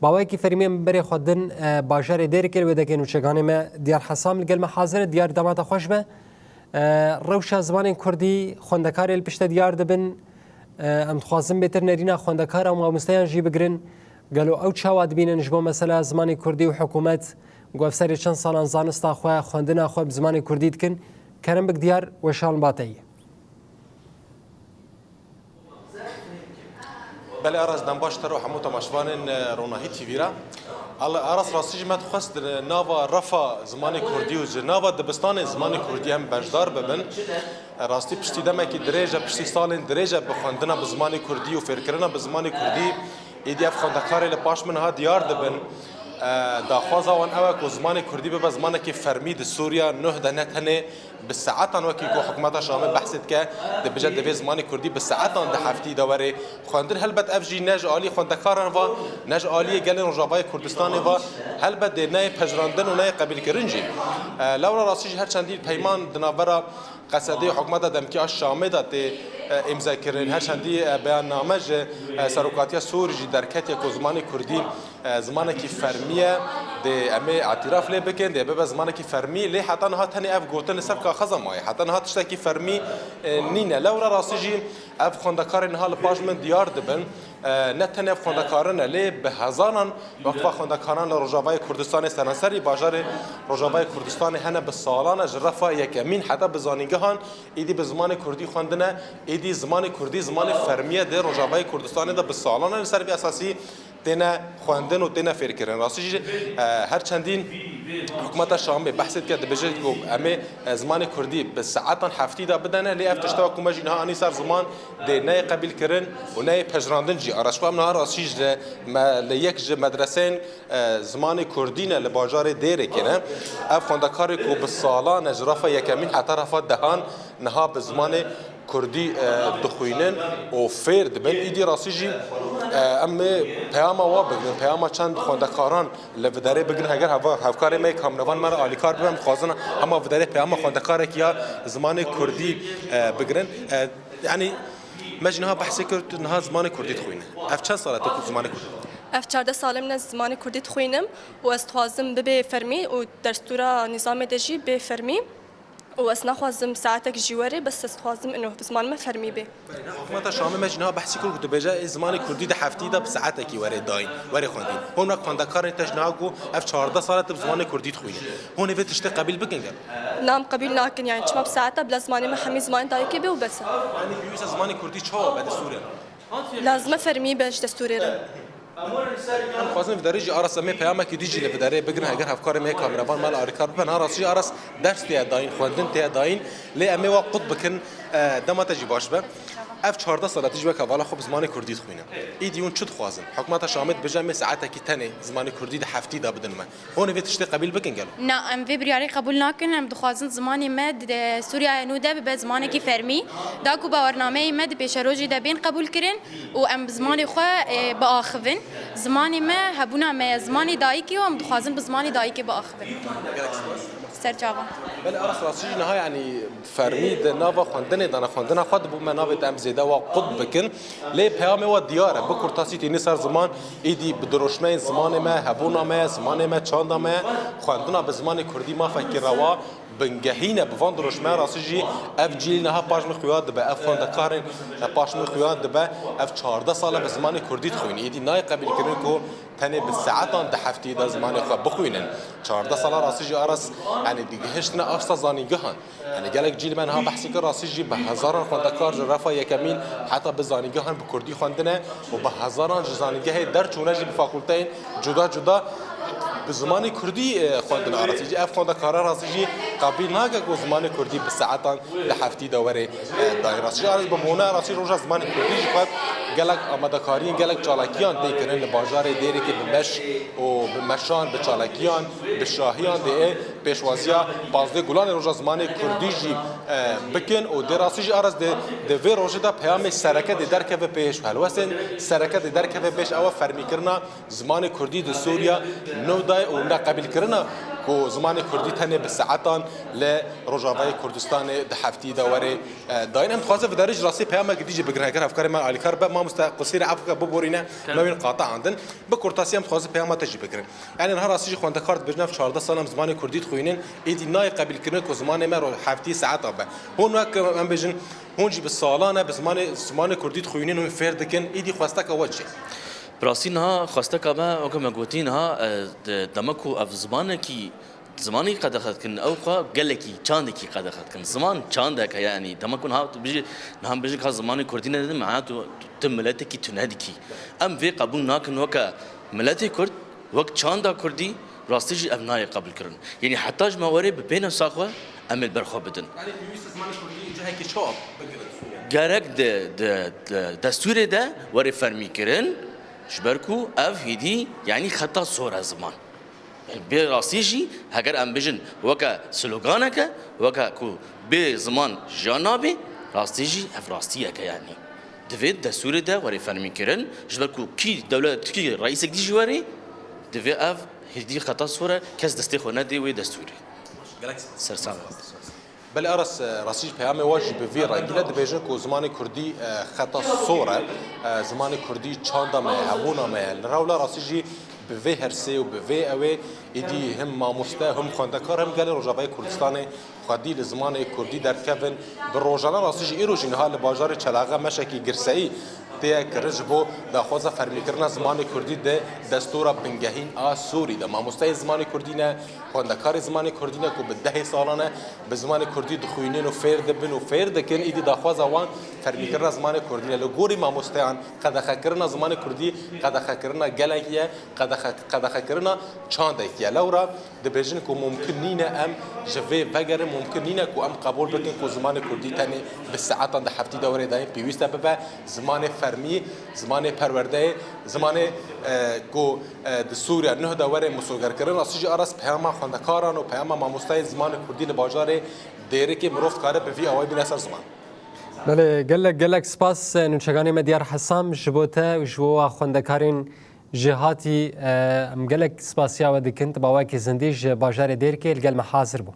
باوکی فرمیم بری خودن باجر دیر کرد و دکن و چگانی ما دیار حسام لگل ما حاضر دیار دامات خوش به روش زمان کردی خوندکار الپشت دیار دبن ام خوازم بهتر نرینا خوندکار و مستیان جی بگرن قالو او چواد بینن جبو مثلا زمان کردی و حکومت گفتار چند سالان زانستا خو خوندنا خو زمان کردی دکن کرم بک دیار و شال باطی بله ارز دنباش ترو حمو تماشوان روناهی تیویرا ارز راستی جمعت خواست ناوا رفا زمان کردی و ناوا دبستان زمان کردی هم بجدار ببن راستی پشتی دمه که درجه پشتی سال درجه بخوندنا به زمان کردی و فکرنا به زمان کردی ایدیف خوندکاری لپاش منها دیار دبن داخوازا وان اوه که زمان کردی به زمانه که فرمید سوریا نه دنت هنه بالساعتان وكي كو حكومتها شامل بحثت كا دبجد دبي زماني كردي بالساعتان ده هفتي دوري خواندن هلبت افجي نج عالي خوندكارن و نج عالي گل رجاوای کردستان و هلبت نه پجراندن و نه قبیل کرنجی لورا راسیج هر چندی پیمان دناورا قصدی حکومت دمکی شامل دات امضا کردن هر چندی بیان نامه سروکاتی سوری درکتی کو زمانی کردی زمانه کی فرمیه ده امه اعتراف له بکن ده به زمانه کی فرمی له حتی نه تنی اف گوتن سبکا خزم مای حتی نه تشتکی فرمی نینه لورا راسیجی اف خوندکار نه باج من دیار دبن نه تنی اف خوندکارن له به هزاران وقت خوندکاران رجاوای کردستان سرانسری بازار رجاوای کردستان هنه به سالانه جرفا یکمین حتی به زانینگهان ایدی به زمان کردی خواندنه ایدی زمان کردی زمان فرمیه ده رجاوای کردستان ده به سالانه سر بی اساسی تنا خواندن و تنا فکر کردن راستی هر چندین حکومت شام بحثت کرد بجد کو امه زمان کردی به ساعتان هفتی دا بدنه لی افتشتا کومه جنها انی سر زمان ده نه قبیل کردن و نه پجراندن جی آرشوا من راستی لیک مدرسه زمان کردی نه لباجار دیره کنه اف خوندکار کو به سالان جرفه یکمین حتی رفت دهان نها به زمان کردی دخوینن و فرد بن ایدی راسیجی اما پیام وا بگن پیام چند خوندکاران لوداره بگن اگر هفکار می کامنوان مرا عالیکار بهم خوازن اما وداره پیام خوندکار کیا زمان کردی بگرن یعنی مجنها بحث کرد نها زمان کردی تخوینه اف چند ساله تو زمان کردی اف 14 سالم من زمان کردی تخوینم و استخوازم به فرمی و دستور نظام دجی به فرمی وأنا خوازم ساعتك جواري بس استخوازم إنه بزمان ما فرمي به. حكومت شامل مجنها بحثي كل كتب جاء زمان كردي ده هفتي ده بساعتك وري داين وري خواندين. هون رك خواندكار تجنها جو اف 14 سالة بزمان كردي تخوين. هون في تشتي قبيل بكنجر. نعم قبيل لكن يعني شما بساعتها بلا زمان ما حمي زمان دايكي به وبس. يعني بيوس زمان كردي شو بعد سوريا. لازم فرمي باش دستوري ره. خوازم وداری آرس می پیام کی دیجی لوداره بگن اگر هفکار می کامرابان مال آریکار بن آرس آرس درس تی داین خواندن تی داین لی امی وقت بکن دم تجی باش به اف 14 سال تجی بک والا خوب زمان کردی خوینه ایدیون چود خوازم حکومت شامت بجمع ساعت کی تنه زمان کردی ده هفتی دا بدن ما هون وی تشتی قبیل بکن گل نه ام وی بریاری قبول نکن ام دخوازن زمانی مد سوریا نوده به زمان کی فرمی دا کو باورنامه مد پیش روزی ده بین قبول کرن و ام زمان خو با آخون زمانی ما هبونا ما زمانی دایکی و ام دخوازن به زمانی دایکی با آخون سرچاوا بله آرس راستی نه یعنی فرمید ناوا خواندن دانا خواندن خود بو منابع ام زیده و قد بکن لی پیام و دیاره بکرتاسی تینی سر زمان ایدی بدروشمه زمان ما هبونا ما زمان ما چاند ما خواندن به زمان کردی ما فکر روا بنجهينا بفند روشما راسجي اف جيلنا باش مخياد به اف خوندكارن باش مخياد به اف 14 ساله به زمان كردي تخوين ايدي ناي قبل كرنكو تاني بالساعتان ده هفتي ده زمان خو بخوينن 14 ساله راسجي ارس يعني ديهشتنا افسا زانيگهان يعني جالك جيل من ها بحثي كر راسجي به هزاران خوندكار جرفا يكمين حتى بزانيگهان بكردي خوندنه وبه هزاران زانيگه در چونجي بفاكولتين جدا جدا بزمان کردی خواندن آراسیجی اف خوندکارا راسیجی قبیل ناگه که زمان کردی به ساعتان ده هفتی دوره دایر راسیجی آرز به مونه راسی روز زمان کردی خود گلک آمادکارین گلک چالاکیان دیگرن لباجار دیری که بمش و بمشان به چالاکیان به شاهیان ده پیشوازیا بازده گلان روز زمان کردی جی بکن و در راسیجی آرز ده وی روز ده پیام سرکت درک و پیش هلوسن سرکت درک و پیش او فرمی کرنا زمان کردی ده سوریا نو دای و قبیل کرنا کو زمانی کردی تنه به ساعتان ل روجاوای کردستان دحفتی دوره داین ام خوازه في درج راسي پیام گدیج بگره کر افکار ما علی کار ما مستقصیر عفو ببورینه ما بین قاطع عندن به کورتاسیام خوازه پیام تجی بگره یعنی نهار راسي خوانده کارت بجنف 14 سال زمانی کردی خوینن ایدی نای قبل کردن کو زمان ما رو هفتی ساعت به هون وقت ام بجن هونجی به سالانه به زمان کردی خوینن و فردکن ایدی خواسته که وجه براسين ها خاصة ما وكما قلتين ها دمكو اف زمانكي زماني قد اخذت اوقا قال لك كاندكي قد اخذت زمان كاندك يعني دمكو ها بيجي نهم بيجي خاص زماني كردين معناته تملتكي تنادكي ام في قبول ناكن وكا ملتي كرد وقت كاندا كردي راستيجي ابناي قبل كرن يعني حتى ما وري بين ساقوه امل برخو بدن يعني في زمان کردی جایی که شاب جارك دستور ده وري فرمي كرن شبركو اف هدي يعني خطا صورة زمان يعني براسيجي هاجر ام بيجن وكا سلوغانك وكا كو بزمان جانابي راستيجي اف راستيك يعني دفيد دستور ده وري فرمي كرن شبركو كي دولة كي رئيسك دي جواري دفي اف هدي خطا صورة كاس دستي خو ندي وي دستوري سرسام بل ارس راسيج پیام واجب في راجله دبيجن کو زمان کردی خطا صوره زمان کردی چاندا ما هبونا ما لراولا راسيجي به هرسي و به اوي ایدی هم ماموسته هم خواندکار هم گل روجاوای کردستان خدی لزمان کردی در کفن به روزانه راسيجي ایروجین حال بازار چلاغه مشکی گرسئی تیا کرج بو دا خوزا فرمی کرنا زمان کردی ده دستور بنگهین سوری ده ماموسته زمان کردی نه خواندکار زمان کردی نه کو به 10 سالانه به زمان کردی دخوینن و فرد بن و فرد کن ایدی دا خوزا وان فرمی کرنا زمان کردی نه لگوری ماموسته ان قد خکرنا زمان کردی قد خکرنا گلگیه قد خکرنا چاندکیه لورا ده بجن کو ممکن نینه ام جوی بگر ممکن نینه کو ام قبول بکن کو زمان کردی تنی به ساعتان ده هفتی دوره دایم پیوسته به زمان فرمی زمان پرورده زمان کو د سوریا نه دوره مسوگر کردن اسیج ارس پیام خواندکاران و پیام ماموستای زمان کردی بازار دیره که مروفت کاره به وی اوای بنسر زمان بله گلک سپاس نوشگانی مدیار حسام جبوته و جبو خواندکارین جهاتی ام گلک سپاسیا و دکنت باوکی زندیج بازار دیر که الگل محاضر بو